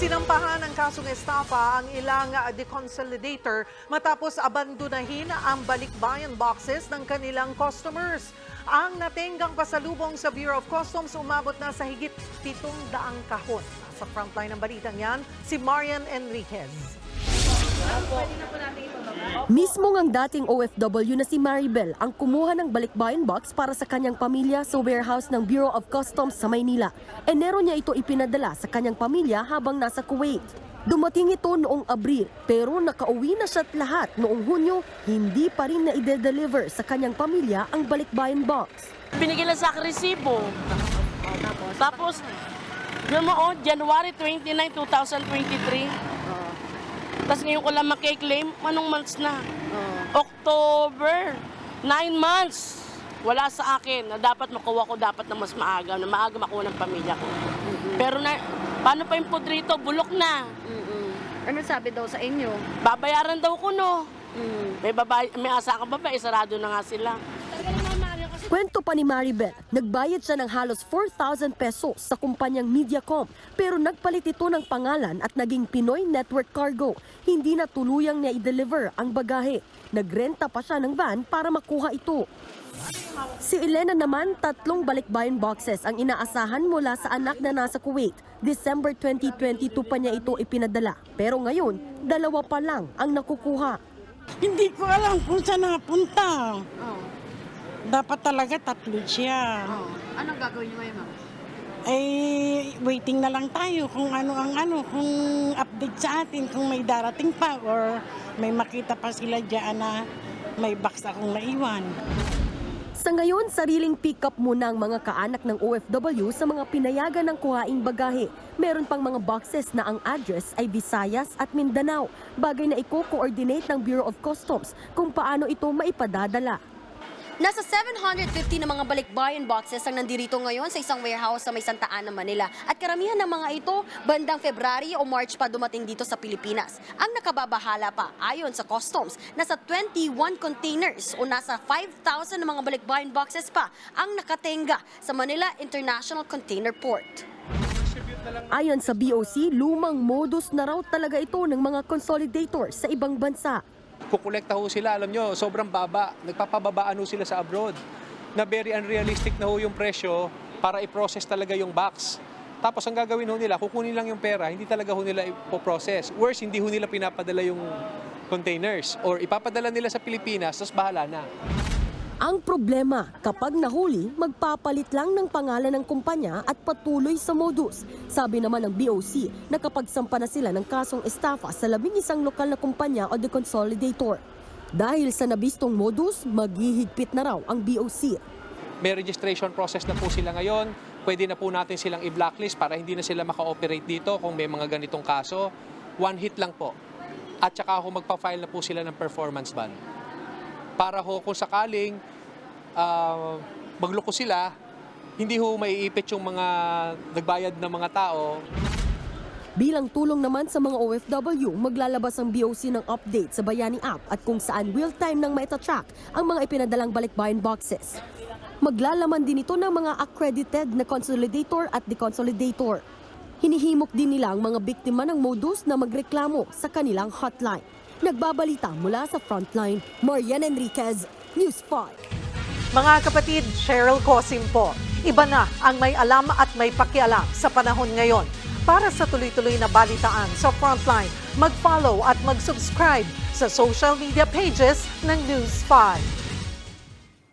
Sinampahan ng kasong estafa ang ilang deconsolidator matapos abandonahin ang balikbayan boxes ng kanilang customers. Ang natenggang pasalubong sa Bureau of Customs umabot na sa higit 700 kahon. Sa frontline ng balitang yan, si Marian Enriquez. Mismo ang dating OFW na si Maribel ang kumuha ng balikbayan box para sa kanyang pamilya sa warehouse ng Bureau of Customs sa Maynila. Enero niya ito ipinadala sa kanyang pamilya habang nasa Kuwait. Dumating ito noong Abril pero nakauwi na siya't lahat noong Hunyo, hindi pa rin na i-deliver sa kanyang pamilya ang balikbayan box. Binigyan lang sa akin resibo. Tapos, January 29, 2023. Tapos ngayon ko lang makiklaim, anong months na? October, 9 months. Wala sa akin na dapat makuha ko dapat na mas maaga, na maaga makuha ng pamilya ko. Pero paano pa yung pudrito? Bulok na. Ano sabi daw sa inyo? Babayaran daw ko, no? May asa ka ba? Sarado na nga sila. Kwento pa ni Maribel, nagbayad siya ng halos 4,000 pesos sa kumpanyang Mediacom pero nagpalit ito ng pangalan at naging Pinoy Network Cargo. Hindi na tuluyang niya i-deliver ang bagahe. Nagrenta pa siya ng van para makuha ito. Si Elena naman, 3 balikbayan boxes ang inaasahan mula sa anak na nasa Kuwait. December 2022 pa niya ito ipinadala. Pero ngayon, 2 pa lang ang nakukuha. Hindi ko alam kung saan napunta. Dapat talaga 3 siya. Anong gagawin niyo ngayon, ma'am? Ay, waiting na lang tayo kung kung update sa atin, kung may darating pa or may makita pa sila dyan na may box akong naiwan. Sa ngayon, sariling pick-up muna ang mga kaanak ng OFW sa mga pinayagan ng kuhaing bagahe. Meron pang mga boxes na ang address ay Visayas at Mindanao, bagay na i-coordinate ng Bureau of Customs kung paano ito maipadadala. Nasa 750 na mga balikbayan boxes ang nandirito ngayon sa isang warehouse sa may Santa Ana, Manila. At karamihan ng mga ito, bandang February o March pa dumating dito sa Pilipinas. Ang nakababahala pa, ayon sa customs, nasa 21 containers o nasa 5,000 na mga balikbayan boxes pa ang nakatenga sa Manila International Container Port. Ayon sa BOC, lumang modus na raw talaga ito ng mga consolidator sa ibang bansa. Kukolekta ho sila, alam nyo, sobrang baba. Nagpapababaan ho sila sa abroad. Na very unrealistic na ho yung presyo para i-process talaga yung box. Tapos ang gagawin ho nila, kukunin lang yung pera, hindi talaga ho nila ipoprocess. Worse, hindi ho nila pinapadala yung containers. Or ipapadala nila sa Pilipinas, tapos bahala na. Ang problema, kapag nahuli, magpapalit lang ng pangalan ng kumpanya at patuloy sa modus. Sabi naman ng BOC, nakapagsampa na sila ng kasong estafa sa 11 lokal na kumpanya o deconsolidator. Dahil sa nabistong modus, maghihigpit na raw ang BOC. May registration process na po sila ngayon. Pwede na po natin silang i-blacklist para hindi na sila maka-operate dito kung may mga ganitong kaso. 1 hit lang po. At saka ho magpa-file na po sila ng performance ban. Para ho kung sakaling magloko sila, hindi ho maiipit yung mga nagbayad na mga tao. Bilang tulong naman sa mga OFW, maglalabas ang BOC ng update sa Bayani app at kung saan real-time nang maitatrack ang mga ipinadalang balikbayan boxes. Maglalaman din ito ng mga accredited na consolidator at deconsolidator. Hinihimok din nila ang mga biktima ng modus na magreklamo sa kanilang hotline. Nagbabalita mula sa Frontline, Marian Enriquez, News 5. Mga kapatid, Cheryl Cosim po. Iba na ang may alam at may pakialam sa panahon ngayon. Para sa tuloy-tuloy na balitaan sa Frontline, mag-follow at mag-subscribe sa social media pages ng News 5.